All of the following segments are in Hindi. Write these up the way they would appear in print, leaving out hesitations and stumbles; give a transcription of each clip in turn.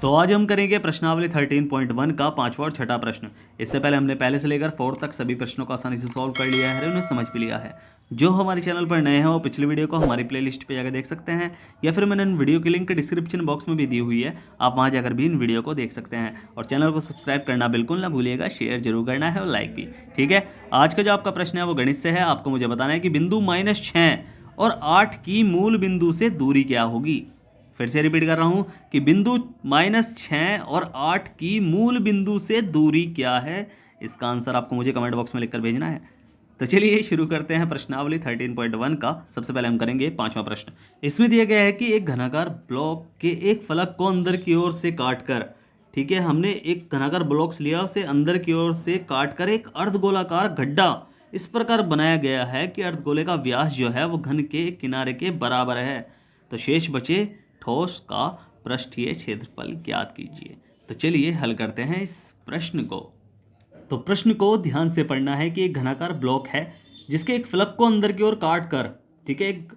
तो आज हम करेंगे प्रश्नावली 13.1 का पांचवा और छठा प्रश्न। इससे पहले हमने पहले से लेकर 4 तक सभी प्रश्नों को आसानी से सॉल्व कर लिया है, उन्हें समझ भी लिया है। जो हमारे चैनल पर नए हैं वो पिछली वीडियो को हमारी प्लेलिस्ट पे जाकर देख सकते हैं, या फिर मैंने इन वीडियो की लिंक डिस्क्रिप्शन बॉक्स में भी दी हुई है, आप वहाँ जाकर भी इन वीडियो को देख सकते हैं। और चैनल को सब्सक्राइब करना बिल्कुल ना भूलिएगा, शेयर जरूर करना है और लाइक भी। ठीक है, आज का जो आपका प्रश्न है वो गणित से है। आपको मुझे बताना है कि बिंदु -6 और 8 की मूल बिंदु से दूरी क्या होगी। फिर से रिपीट कर रहा हूं कि बिंदु -6 और 8 की मूल बिंदु से दूरी क्या है। इसका आंसर आपको मुझे कमेंट बॉक्स में लिखकर भेजना है। तो चलिए शुरू करते हैं प्रश्नावली 13.1 का। सबसे पहले हम करेंगे पांचवा प्रश्न। इसमें दिया गया है कि एक घनाकार ब्लॉक के एक फलक को अंदर की ओर से काटकर, ठीक है, हमने एक घनाकार ब्लॉक्स लिया, उसे अंदर की ओर से काटकर एक अर्धगोलाकार गड्ढा इस प्रकार बनाया गया है कि अर्धगोले का व्यास जो है वो घन के किनारे के बराबर है। तो शेष बचे ठोस का पृष्ठीय क्षेत्रफल ज्ञात कीजिए। तो चलिए हल करते हैं इस प्रश्न को। तो प्रश्न को ध्यान से पढ़ना है कि एक घनाकार ब्लॉक है जिसके एक फलक को अंदर की ओर काट कर, ठीक है, एक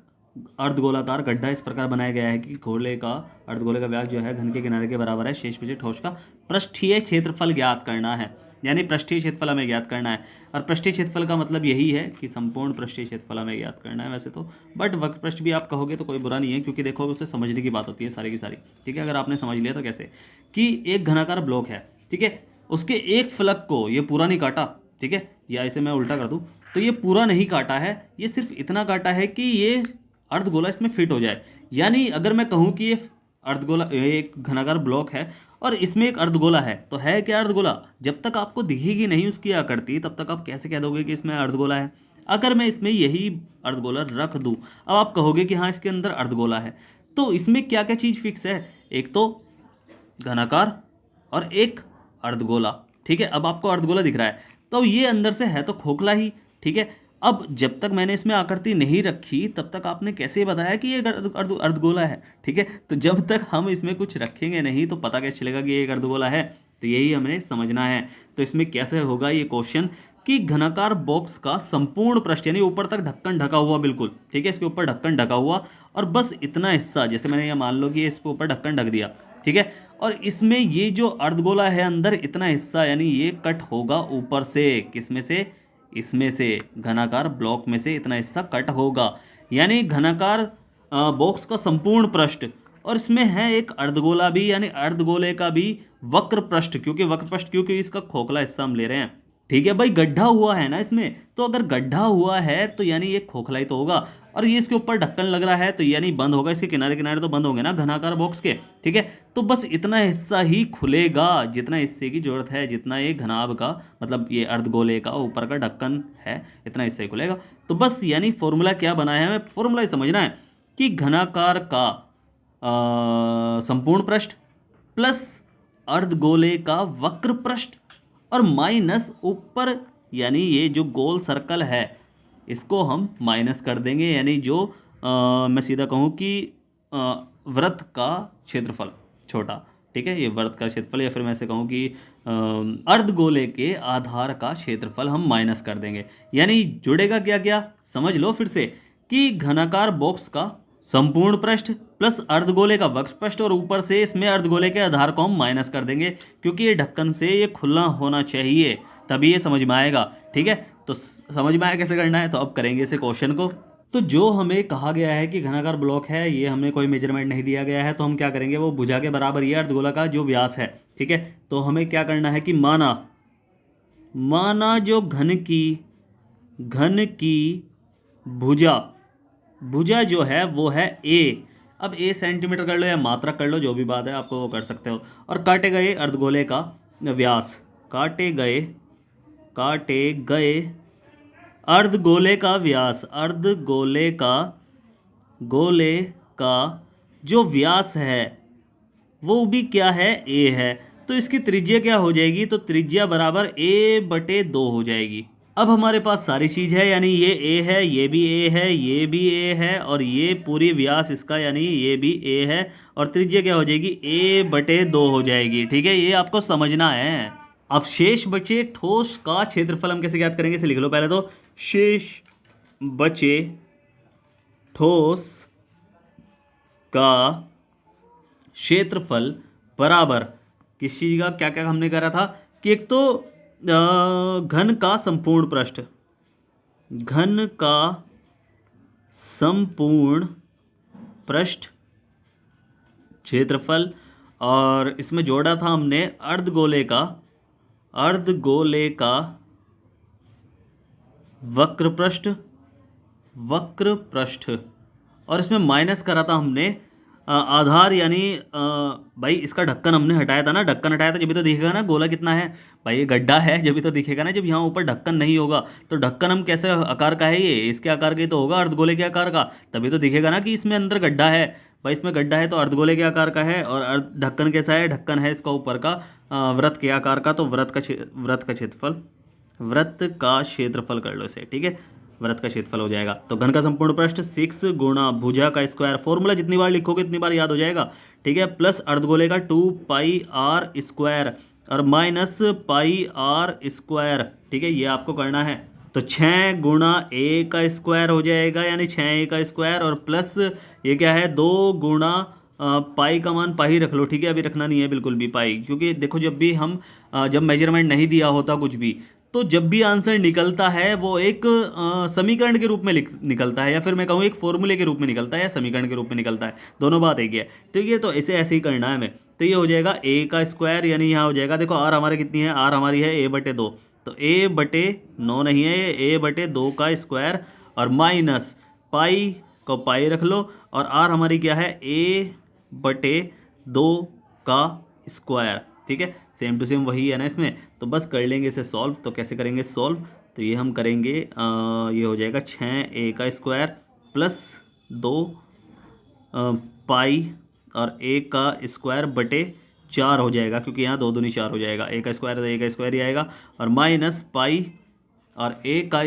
अर्धगोलाकार गड्ढा इस प्रकार बनाया गया है कि अर्धगोले का व्यास जो है घन के किनारे के बराबर है। शेष बचे ठोस का पृष्ठीय क्षेत्रफल ज्ञात करना है, यानी पृष्ठीय क्षेत्रफल हमें ज्ञात करना है। और पृष्ठीय क्षेत्रफल का मतलब यही है कि संपूर्ण पृष्ठीय क्षेत्रफल हमें ज्ञात करना है वैसे तो, बट वक्र पृष्ठ भी आप कहोगे तो कोई बुरा नहीं है, क्योंकि देखो उसे समझने की बात होती है सारी की सारी। ठीक है, अगर आपने समझ लिया तो कैसे कि एक घनाकार ब्लॉक है, ठीक है, उसके एक फलक को ये पूरा नहीं काटा, ठीक है, या इसे मैं उल्टा कर दूं तो ये पूरा नहीं काटा है, ये सिर्फ इतना काटा है कि ये अर्धगोला इसमें फिट हो जाए। यानी अगर मैं कहूँ कि ये अर्धगोला एक घनाकार ब्लॉक है और इसमें एक अर्धगोला है, तो है क्या अर्धगोला? जब तक आपको दिखेगी नहीं उसकी आकृति तब तक आप कैसे कह दोगे कि इसमें अर्धगोला है? अगर मैं इसमें यही अर्धगोला रख दूं, अब आप कहोगे कि हाँ इसके अंदर अर्धगोला है। तो इसमें क्या क्या चीज़ फिक्स है? एक तो घनाकार और एक अर्धगोला। ठीक है, अब आपको अर्धगोला दिख रहा है तो ये अंदर से है तो खोखला ही। ठीक है, अब जब तक मैंने इसमें आकृति नहीं रखी तब तक आपने कैसे बताया कि ये अर्धगोला है? ठीक है, तो जब तक हम इसमें कुछ रखेंगे नहीं तो पता कैसे चलेगा कि ये एक अर्धगोला है? तो यही हमें समझना है। तो इसमें कैसे होगा ये क्वेश्चन कि घनाकार बॉक्स का संपूर्ण पृष्ठ, यानी ऊपर तक ढक्कन ढका हुआ, बिल्कुल ठीक है, इसके ऊपर ढक्कन ढका हुआ और बस इतना हिस्सा, जैसे मैंने ये मान लो कि इसके ऊपर ढक्कन ढक दिया, ठीक है, और इसमें ये जो अर्धगोला है अंदर इतना हिस्सा, यानी ये कट होगा ऊपर से। किसमें से? इसमें से, घनाकार ब्लॉक में से इतना हिस्सा कट होगा, यानी घनाकार बॉक्स का संपूर्ण पृष्ठ। और इसमें है एक अर्धगोला भी, यानी अर्धगोले का भी वक्र पृष्ठ, क्योंकि इसका खोखला हिस्सा हम ले रहे हैं। ठीक है भाई, गड्ढा हुआ है ना इसमें, तो अगर गड्ढा हुआ है तो यानी ये खोखला ही तो होगा। और ये इसके ऊपर ढक्कन लग रहा है तो यानी बंद होगा, इसके किनारे किनारे तो बंद होंगे ना घनाकार बॉक्स के। ठीक है, तो बस इतना हिस्सा ही खुलेगा, जितना हिस्से की जरूरत है, जितना ये घनाभ का मतलब ये अर्धगोले का ऊपर का ढक्कन है, इतना हिस्सा ही खुलेगा। तो बस यानी फॉर्मूला क्या बना है, हमें फॉर्मूला ही समझना है कि घनाकार का संपूर्ण पृष्ठ प्लस अर्धगोले का वक्र पृष्ठ और माइनस ऊपर, यानी ये जो गोल सर्कल है इसको हम माइनस कर देंगे, यानी जो मैं सीधा कहूँ कि वृत्त का क्षेत्रफल छोटा, ठीक है, ये वृत्त का क्षेत्रफल, या फिर मैं ऐसे कहूँ कि अर्धगोले के आधार का क्षेत्रफल हम माइनस कर देंगे। यानी जुड़ेगा क्या क्या, समझ लो फिर से कि घनाकार बॉक्स का संपूर्ण पृष्ठ प्लस अर्धगोले का वक्र पृष्ठ और ऊपर से इसमें अर्धगोले के आधार को हम माइनस कर देंगे, क्योंकि ये ढक्कन से ये खुला होना चाहिए, तभी ये समझ में आएगा। ठीक है, तो समझ में आया कैसे करना है। तो अब करेंगे इसे क्वेश्चन को। तो जो हमें कहा गया है कि घनाकार ब्लॉक है, ये हमने कोई मेजरमेंट नहीं दिया गया है, तो हम क्या करेंगे, वो भुजा के बराबर ये अर्धगोला का जो व्यास है, ठीक है, तो हमें क्या करना है कि माना जो घन की भुजा जो है वो है ए। अब ए सेंटीमीटर कर लो या मात्रक कर लो, जो भी बात है आपको वो कर सकते हो। और काटे गए अर्धगोले का व्यास, काटे गए अर्धगोले का व्यास, गोले का जो व्यास है वो भी क्या है, ए है। तो इसकी त्रिज्या क्या हो जाएगी, तो त्रिज्या बराबर a/2 हो जाएगी। अब हमारे पास सारी चीज़ है, यानी ये ए है, ये भी ए है, ये भी ए है, और ये पूरी व्यास इसका यानी ये भी ए है, और त्रिज्या क्या हो जाएगी, a/2 हो जाएगी। ठीक है, ये आपको समझना है। अब शेष बचे ठोस का क्षेत्रफल हम कैसे ज्ञात करेंगे, इसे लिख लो पहले। तो शेष बचे ठोस का क्षेत्रफल बराबर किस चीज़ का, क्या क्या हमने करा था कि एक तो घन का संपूर्ण पृष्ठ, घन का संपूर्ण पृष्ठ क्षेत्रफल, और इसमें जोड़ा था हमने अर्धगोले का वक्र पृष्ठ, और इसमें माइनस करा था हमने आधार, यानी भाई इसका ढक्कन हमने हटाया था ना, ढक्कन हटाया था, जब भी तो दिखेगा ना गोला कितना है, भाई ये गड्ढा है जब भी तो दिखेगा ना, जब यहाँ ऊपर ढक्कन नहीं होगा तो ढक्कन हम कैसे आकार का है, ये इसके आकार का ही तो होगा, अर्धगोले के आकार का, तभी तो दिखेगा ना कि इसमें अंदर गड्ढा है। भाई इसमें गड्ढा है तो अर्धगोले के आकार का है, और ढक्कन कैसा है, ढक्कन है इसका ऊपर का वृत्त के आकार का, तो वृत्त का क्षेत्रफल कर लो इसे, ठीक है, वृत्त का क्षेत्रफल हो जाएगा। तो घन का संपूर्ण पृष्ठ 6 गुणा भुजा का स्क्वायर, फॉर्मूला जितनी बार लिखोगे उतनी बार याद हो जाएगा, ठीक है, प्लस अर्धगोले का 2 पाई आर स्क्वायर और माइनस पाई आर स्क्वायर, ठीक है, ये आपको करना है। तो 6 गुणा ए का स्क्वायर हो जाएगा, यानी 6a का स्क्वायर, और प्लस ये क्या है 2 गुणा पाई का मान पाई रख लो, ठीक है, अभी रखना नहीं है बिल्कुल भी पाई, क्योंकि देखो जब भी हम जब मेजरमेंट नहीं दिया होता कुछ भी, तो जब भी आंसर निकलता है वो एक समीकरण के रूप में निकलता है, या फिर मैं कहूँ एक फॉर्मूले के रूप में निकलता है, या समीकरण के रूप में निकलता है, दोनों बात एक ही है, ठीक है। तो ऐसे ही करना है हमें। तो ये हो जाएगा ए का स्क्वायर, यानी यहाँ हो जाएगा, देखो आर हमारे कितनी है, आर हमारी है a/2, तो a/9 नहीं है ये, a/2 का स्क्वायर, और माइनस पाई को पाई रख लो, और आर हमारी क्या है, a/2 का स्क्वायर, ठीक है, सेम टू सेम वही है ना इसमें। तो बस कर लेंगे इसे सॉल्व। तो कैसे करेंगे सॉल्व, तो ये हम करेंगे ये हो जाएगा 6a का स्क्वायर प्लस 2 पाई और a का स्क्वायर बटे 4 हो जाएगा, क्योंकि यहाँ 2 दूनी 4 हो जाएगा, a का स्क्वायर तो a का स्क्वायर ही आएगा, और माइनस पाई और a का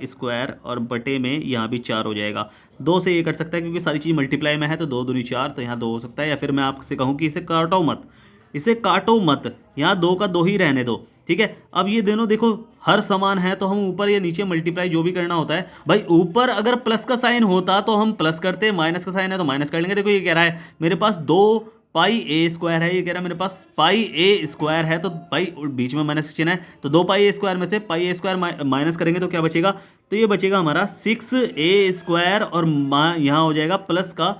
स्क्वायर और बटे में यहाँ भी 4 हो जाएगा। 2 से ये कट सकता है क्योंकि सारी चीज़ मल्टीप्लाई में है, तो 2 दूनी 4, तो यहाँ 2 हो सकता है, या फिर मैं आपसे कहूँ कि इसे काटो मत, यहाँ 2 का 2 ही रहने दो, ठीक है। अब ये दोनों देखो हर समान है, तो हम ऊपर या नीचे मल्टीप्लाई जो भी करना होता है, भाई ऊपर अगर प्लस का साइन होता तो हम प्लस करते, माइनस का साइन है तो माइनस कर लेंगे। देखो ये कह रहा है मेरे पास 2 पाई ए स्क्वायर है, ये कह रहा है मेरे पास पाई ए स्क्वायर है, तो भाई बीच में माइनस चिन्ह है, तो 2 पाई ए स्क्वायर में से पाई ए स्क्वायर माइनस करेंगे तो क्या बचेगा, तो ये बचेगा हमारा 6a स्क्वायर, और यहाँ हो जाएगा प्लस का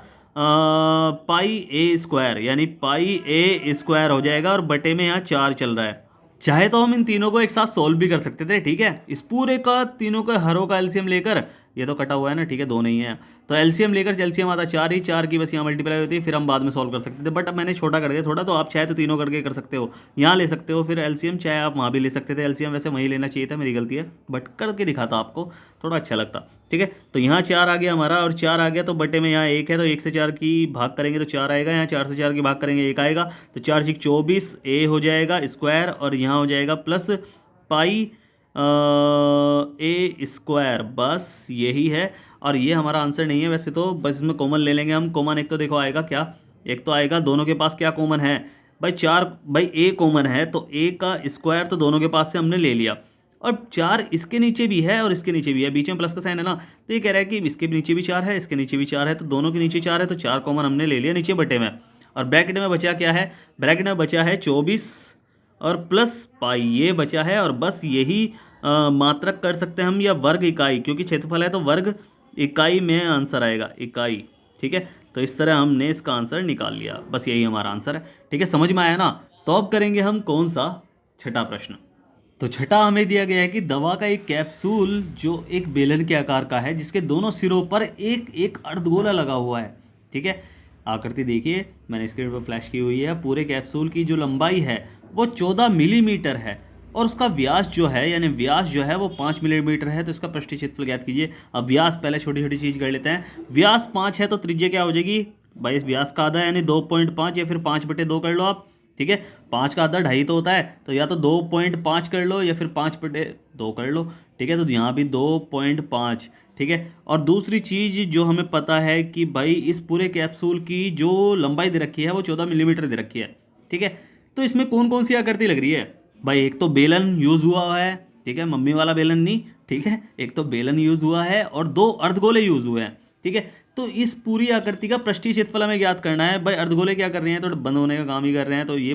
पाई ए स्क्वायर, यानी पाई ए स्क्वायर हो जाएगा, और बटे में यहाँ 4 चल रहा है। चाहे तो हम इन तीनों को एक साथ सोल्व भी कर सकते थे, ठीक है, इस पूरे का तीनों का हरों का एलसीएम लेकर, ये तो कटा हुआ है ना, ठीक है, 2 नहीं है, तो एलसीएम लेकर एलसीएम आता 4 ही, 4 की बस यहाँ मल्टीप्लाई होती है, फिर हम बाद में सॉल्व कर सकते थे, बट अब मैंने छोटा कर दिया थोड़ा, तो आप चाहे तो तीनों करके कर सकते हो, यहाँ ले सकते हो फिर एलसीएम, चाहे आप वहाँ भी ले सकते थे एलसीएम, वैसे वहीं लेना चाहिए था, मेरी गलती है, बट करके दिखाता आपको, थोड़ा अच्छा लगता, ठीक है। तो यहाँ 4 आ गया हमारा, और 4 आ गया तो बटे में यहाँ 1 है, तो 1 से 4 की भाग करेंगे तो 4 आएगा, यहाँ 4 से 4 की भाग करेंगे 1 आएगा, तो 4 से 24 a हो जाएगा स्क्वायर, और यहाँ हो जाएगा प्लस पाई ए स्क्वायर, बस यही है। और ये हमारा आंसर नहीं है वैसे तो, बस इसमें कॉमन ले लेंगे हम, कॉमन एक तो देखो आएगा क्या, एक तो आएगा दोनों के पास क्या कॉमन है, भाई 4, भाई a कॉमन है, तो a का स्क्वायर तो दोनों के पास से हमने ले लिया, और 4 इसके नीचे भी है और इसके नीचे भी है, बीच में प्लस का साइन है ना, तो ये कह रहा है कि इसके नीचे भी 4 है, इसके नीचे भी 4 है, तो दोनों के नीचे 4 है, तो 4 कॉमन हमने ले लिया नीचे बटे में, और ब्रैकेट में बचा क्या है, ब्रैकेट में बचा है 24 और प्लस पाई, ये बचा है, और बस यही मात्रक कर सकते हैं हम, या वर्ग इकाई, क्योंकि क्षेत्रफल है तो वर्ग इकाई में आंसर आएगा, इकाई, ठीक है। तो इस तरह हमने इसका आंसर निकाल लिया, बस यही हमारा आंसर है, ठीक है, समझ में आया ना। तो अब करेंगे हम कौन सा, छठा प्रश्न। तो छठा हमें दिया गया है कि दवा का एक कैप्सूल जो एक बेलन के आकार का है, जिसके दोनों सिरों पर एक एक अर्धगोला लगा हुआ है, ठीक है। आकृति देखिए मैंने स्क्रीन पर फ्लैश की हुई है, पूरे कैप्सूल की जो लंबाई है वो 14 मिलीमीटर है, और उसका व्यास जो है, यानी व्यास जो है वो 5 मिलीमीटर है, तो इसका पृष्ठीय क्षेत्रफल ज्ञात कीजिए। अब व्यास पहले छोटी छोटी चीज़ कर लेते हैं, व्यास 5 है तो त्रिज्या क्या हो जाएगी, भाई इस व्यास का आधा यानी 2.5, या फिर 5/2 कर लो आप, ठीक है, 5 का आधा 2.5 तो होता है, तो या तो 2.5 कर लो या फिर 5/2 कर लो, ठीक है, तो यहाँ भी 2.5, ठीक है। और दूसरी चीज़ जो हमें पता है कि भाई इस पूरे कैप्सूल की जो लंबाई दे रखी है वो 14 मिलीमीटर दे रखी है, ठीक है। तो इसमें कौन कौन सी आकृति लग रही है, भाई एक तो बेलन यूज़ हुआ है, ठीक है, मम्मी वाला बेलन नहीं, ठीक है, एक तो बेलन यूज़ हुआ है, और 2 अर्धगोले यूज़ हुए हैं, ठीक है। तो इस पूरी आकृति का पृष्ठीय क्षेत्रफल हमें ज्ञात करना है। भाई अर्धगोले क्या कर रहे हैं, तो बंद होने का काम ही कर रहे हैं। तो ये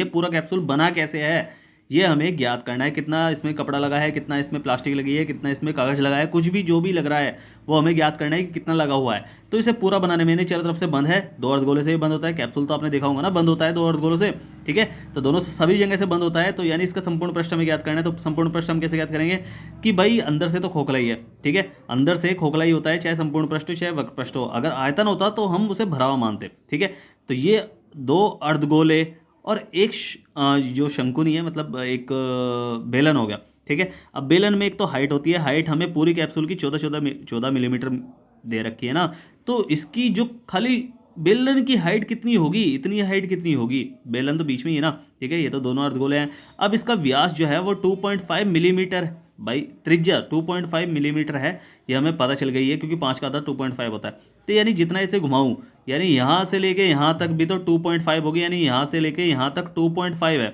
पूरा कैप्सूल बना कैसे है, ये हमें ज्ञात करना है। कितना इसमें कपड़ा लगा है, कितना इसमें प्लास्टिक लगी है, कितना इसमें कागज लगा है, कुछ भी जो भी लग रहा है वो हमें ज्ञात करना है कि कितना लगा हुआ है। तो इसे पूरा बनाने में चारों तरफ से बंद है, दो अर्धगोले से भी बंद होता है। कैप्सूल तो आपने देखा होगा ना, बंद होता है दो अर्धगोलों से, ठीक है। तो दोनों से सभी जगह से बंद होता है। तो यानी इसका संपूर्ण पृष्ठ हमें ज्ञात करना है। तो संपूर्ण पृष्ठ हम कैसे ज्ञात करेंगे कि भाई अंदर से तो खोखला ही है, ठीक है, अंदर से खोखला ही होता है, चाहे संपूर्ण पृष्ठ हो चाहे वक्र पृष्ठ हो। अगर आयतन होता तो हम उसे भरा हुआ मानते, ठीक है। तो ये दो अर्धगोले और एक जो शंकुनी है, मतलब एक बेलन हो गया, ठीक है। अब बेलन में एक तो हाइट होती है, हाइट हमें पूरी कैप्सूल की 14 मिलीमीटर दे रखी है ना। तो इसकी जो खाली बेलन की हाइट कितनी होगी, इतनी हाइट कितनी होगी, बेलन तो बीच में ही है ना, ठीक है। ये तो दोनों अर्धगोले हैं। अब इसका व्यास जो है वो 2.5 मिलीमीटर है। भाई त्रिज्या 2.5 मिलीमीटर है, ये हमें पता चल गई है, क्योंकि 5 का आधा 2.5 होता है। तो यानी जितना इसे घुमाऊं, यानी यहाँ से लेके यहाँ तक भी तो 2.5 होगी, यानी यहाँ से लेके यहाँ तक 2.5 है,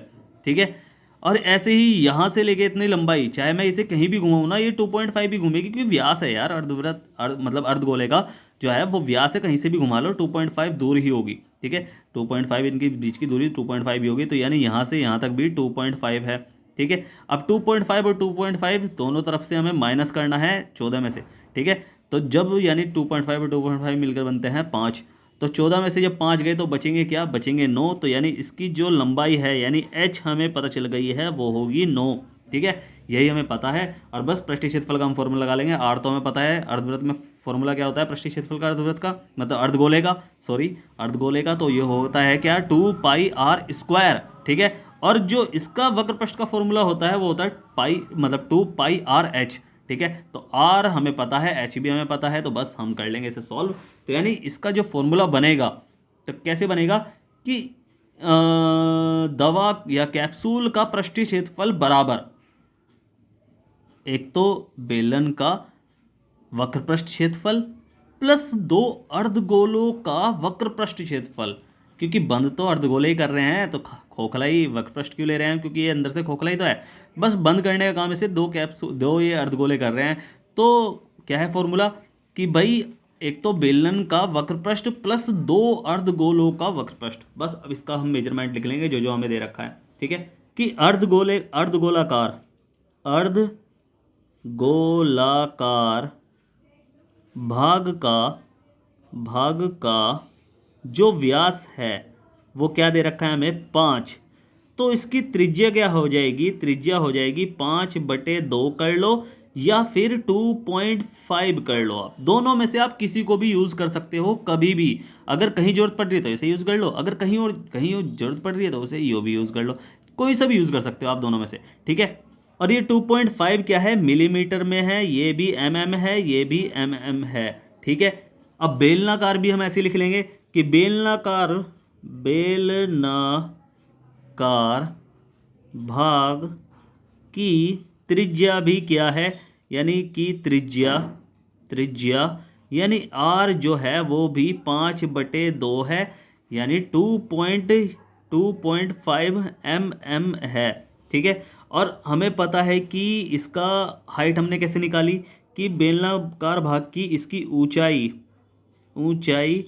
ठीक है। और ऐसे ही यहाँ से लेके इतनी लंबाई, चाहे मैं इसे कहीं भी घुमाऊँ ना, ये 2.5 भी घूमेगी, क्योंकि व्यास है यार मतलब अर्धगोले का जो है वो व्यास है, कहीं से भी घुमा लो 2.5 दूर ही होगी, ठीक है। 2.5 इनके बीच की दूरी 2.5 ही होगी। तो यानी यहाँ से यहाँ तक भी 2.5 है, ठीक है। अब 2.5 और 2.5 दोनों तरफ से हमें माइनस करना है 14 में से, ठीक है। तो जब यानी 2.5 और 2.5 मिलकर बनते हैं 5, तो 14 में से जब 5 गए तो बचेंगे क्या, बचेंगे 9। तो यानी इसकी जो लंबाई है यानी h हमें पता चल गई है, वो होगी 9, ठीक है। यही हमें पता है। और बस पृष्ठीय क्षेत्रफल का हम फॉर्मूला लगा लेंगे। r तो हमें पता है, अर्धवृत्त में फॉर्मूला क्या होता है पृष्ठीय क्षेत्रफल का, अर्धवृत्त का मतलब अर्धगोले का, सॉरी अर्धगोले का। तो ये होता है क्या, 2πr², ठीक है। और जो इसका वक्र पृष्ठ का फॉर्मूला होता है वो होता है पाई, मतलब 2πrh, ठीक है। तो r हमें पता है, h भी हमें पता है, तो बस हम कर लेंगे इसे सॉल्व। तो यानी इसका जो फॉर्मूला बनेगा तो कैसे बनेगा कि दवा या कैप्सूल का पृष्ठीय क्षेत्रफल बराबर एक तो बेलन का वक्र पृष्ठ क्षेत्रफल प्लस दो अर्धगोलों का वक्र पृष्ठ क्षेत्रफल। क्योंकि बंद तो अर्धगोले ही कर रहे हैं, तो खोखला ही वक्र पृष्ठ क्यों ले रहे हैं, क्योंकि ये अंदर से खोखला ही तो है। बस बंद करने का काम इसे दो ये अर्धगोले कर रहे हैं। तो क्या है फॉर्मूला कि भाई एक तो बेलन का वक्र पृष्ठ प्लस दो अर्धगोलों का वक्र पृष्ठ। बस अब इसका हम मेजरमेंट लिख लेंगे जो जो हमें दे रखा है, ठीक है। कि अर्धगोलाकार भाग का जो व्यास है वो क्या दे रखा है हमें, 5। तो इसकी त्रिज्या क्या हो जाएगी, त्रिज्या हो जाएगी 5/2 कर लो या फिर 2.5 कर लो। आप दोनों में से आप किसी को भी यूज़ कर सकते हो कभी भी। अगर कहीं जरूरत पड़ रही है तो इसे यूज़ कर लो, अगर कहीं और जरूरत पड़ रही है तो उसे यो भी यूज़ कर लो। कोई सा भी यूज़ कर सकते हो आप दोनों में से, ठीक है। और ये 2.5 क्या है, मिलीमीटर में है, ये भी mm है, ये भी mm है, ठीक है। अब बेलनाकार भी हम ऐसे लिख लेंगे कि बेलनाकार भाग की त्रिज्या भी क्या है, यानी कि त्रिज्या यानी r जो है वो भी 5/2 है, यानी 2.5 mm है, ठीक है। और हमें पता है कि इसका हाइट हमने कैसे निकाली कि बेलनाकार भाग की इसकी ऊंचाई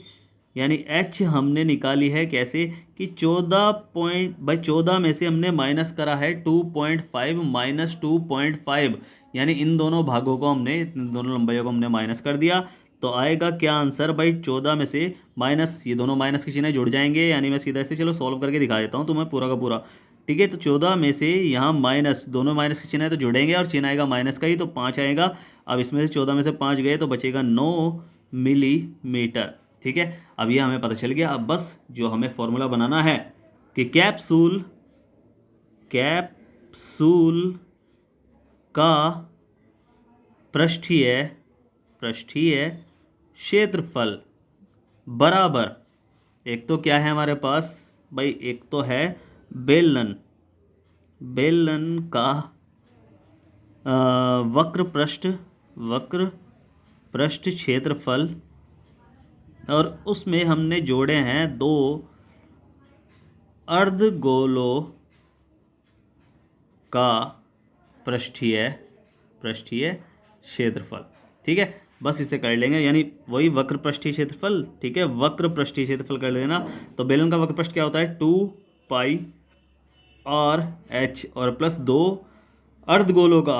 यानी h हमने निकाली है कैसे कि 14 में से हमने माइनस करा है 2.5 माइनस 2.5, यानी इन दोनों भागों को हमने, इन दोनों लंबाइयों को हमने माइनस कर दिया। तो आएगा क्या आंसर भाई, 14 में से माइनस, ये दोनों माइनस के चिन्ह जुड़ जाएंगे, यानी मैं सीधा ऐसे चलो सॉल्व करके दिखा देता हूँ तुम्हें पूरा का पूरा, ठीक है। तो 14 में से यहाँ माइनस, दोनों माइनस के चिन्ह है तो जुड़ेंगे और चिन्ह आएगा माइनस का ही, तो 5 आएगा। अब इसमें से 14 में से 5 गए तो बचेगा 9 मिलीमीटर, ठीक है। अब ये हमें पता चल गया। अब बस जो हमें फॉर्मूला बनाना है कि कैप्सूल का पृष्ठीय क्षेत्रफल बराबर, एक तो क्या है हमारे पास भाई, एक तो है बेलन का वक्र पृष्ठ क्षेत्रफल, और उसमें हमने जोड़े हैं दो अर्धगोलों का पृष्ठीय क्षेत्रफल, ठीक है। बस इसे कर लेंगे, यानी वही वक्र पृष्ठीय क्षेत्रफल, ठीक है, वक्र पृष्ठीय क्षेत्रफल कर लेना। तो बेलन का वक्र पृष्ठ क्या होता है, 2 पाई आर एच और प्लस 2 अर्धगोलों का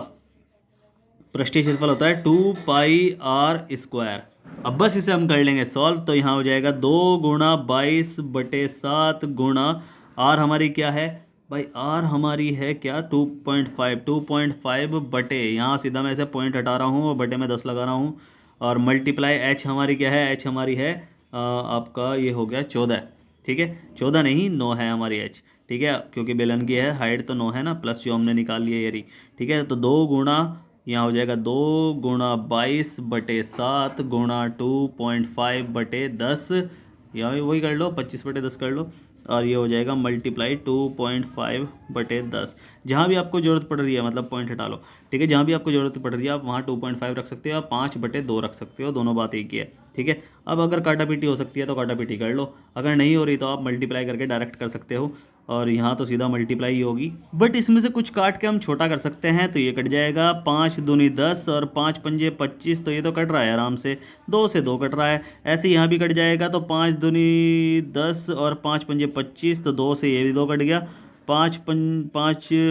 पृष्ठीय क्षेत्रफल होता है 2 पाई r²। अब बस इसे हम कर लेंगे सॉल्व। तो यहाँ हो जाएगा 2 × 22/7 गुणा r हमारी क्या है भाई, r हमारी है क्या 2.5 बटे, यहाँ सीधा मैं ऐसे पॉइंट हटा रहा हूँ और बटे में 10 लगा रहा हूँ, और मल्टीप्लाई h हमारी क्या है, h हमारी है आपका ये हो गया 14, ठीक है, 14 नहीं 9 है हमारी h, ठीक है, क्योंकि बेलन की है हाइट तो 9 है ना, प्लस जो हमने निकाल लिया ये रही, ठीक है। तो 2 गुणा यहाँ हो जाएगा 2 × 22/7 गुणा 2.5/10, या वही कर लो 25/10 कर लो, और ये हो जाएगा मल्टीप्लाई 2.5/10। जहाँ भी आपको ज़रूरत पड़ रही है मतलब पॉइंट हटा लो, ठीक है, जहाँ भी आपको ज़रूरत पड़ रही है आप वहाँ 2.5 रख सकते हो, या 5/2 रख सकते हो, दोनों बात एक ही है, ठीक है। अब अगर काटा पीटी हो सकती है तो काटा पीटी कर लो, अगर नहीं हो रही तो आप मल्टीप्लाई करके डायरेक्ट कर सकते हो, और यहाँ तो सीधा मल्टीप्लाई ही होगी। बट इसमें से कुछ काट के हम छोटा कर सकते हैं, तो ये कट जाएगा 5 दूनी 10 और 5 पंजे 25, तो ये तो कट रहा है आराम से, 2 से 2 कट रहा है। ऐसे यहाँ भी कट जाएगा, तो 5 दूनी 10 और 5 पंजे 25, तो 2 से ये भी 2 कट गया, 5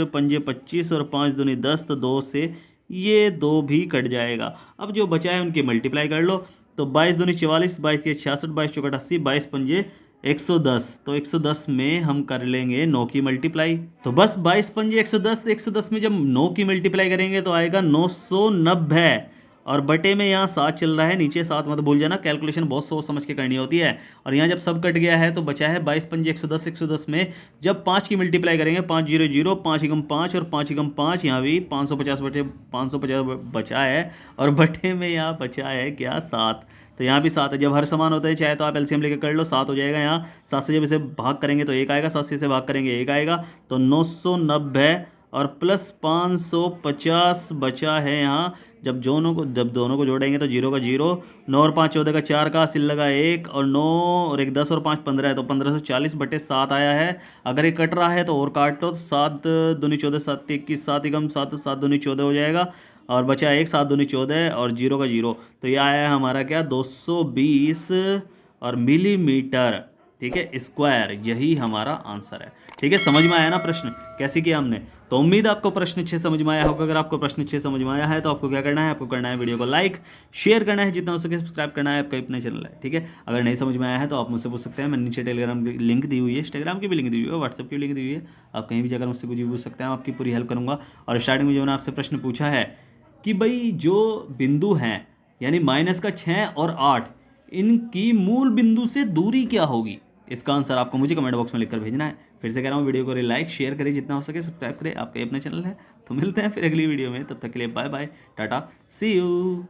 पंजे 25 और 5 दूनी 10, तो 2 से ये 2 भी कट जाएगा। अब जो बचा है उनकी मल्टीप्लाई कर लो, तो 22 दूनी 44, 22 ये 66, 22 चौकट 80, 22 पंजे 110, तो 110 में हम कर लेंगे 9 की मल्टीप्लाई। तो बस 22 पंजे 110, 110 में जब 9 की मल्टीप्लाई करेंगे तो आएगा 990, और बटे में यहाँ 7 चल रहा है, नीचे 7 मत भूल जाना, कैलकुलेशन बहुत सोच समझ के करनी होती है। और यहाँ जब सब कट गया है तो बचा है 22 पंजे 110, 110 में जब 5 की मल्टीप्लाई करेंगे 5 0 0, 5 एकम 5 और 5 एकम 5, यहाँ भी 550 बटे 550 बचा है, और बटे में यहाँ बचा है क्या 7, तो यहाँ भी 7 है। जब हर समान होता है चाहे तो आप एलसीएम लेके कर लो, 7 हो जाएगा यहाँ, 7 से जब इसे भाग करेंगे तो 1 आएगा, 7 से इसे भाग करेंगे 1 आएगा, तो 990 और प्लस 550 बचा है यहाँ। जब दोनों को जोड़ेंगे तो 0 का 0, 9 और 5 14 का 4 का सिल लगा 1, और 9 और 1 10 और 5 15 है, तो 1540/7 आया है। अगर ये कट रहा है तो और काट लो, 7 दूनी 14, 7 21, 7 एकम 7, 7 दूनी 14 हो जाएगा, और बचा 1, 7 दूनी 14 और 0 का 0, तो ये आया है हमारा क्या 220 और मिलीमीटर, ठीक है, स्क्वायर, यही हमारा आंसर है। ठीक है, समझ में आया ना प्रश्न कैसे किया हमने। तो उम्मीद आपको प्रश्न अच्छे समझ में आया होगा। अगर आपको प्रश्न अच्छे समझ में आया है तो आपको क्या करना है, आपको करना है वीडियो को लाइक शेयर करना है, जितना हो सके सब्सक्राइब करना है, आपका अपना चैनल है। ठीक है, अगर नहीं समझ में आया है तो आप मुझसे पूछ सकते हैं। मैंने नीचे टेलीग्राम की लिंक दी हुई है, इंस्टाग्राम की भी लिंक दी हुई है, व्हाट्सएप की भी लिंक दी हुई है, आप कहीं भी जाकर मुझसे कुछ भी पूछ सकते हैं, आपकी पूरी हेल्प करूँगा। और स्टार्टिंग में जो मैंने आपसे प्रश्न पूछा है कि भाई जो बिंदु हैं यानी -6 और 8, इनकी मूल बिंदु से दूरी क्या होगी, इसका आंसर आपको मुझे कमेंट बॉक्स में लिखकर भेजना है। फिर से कह रहा हूँ, वीडियो को लाइक शेयर करें, जितना हो सके सब्सक्राइब करें, आपका अपना चैनल है। तो मिलते हैं फिर अगली वीडियो में, तब तक के लिए bye bye, tata, see you.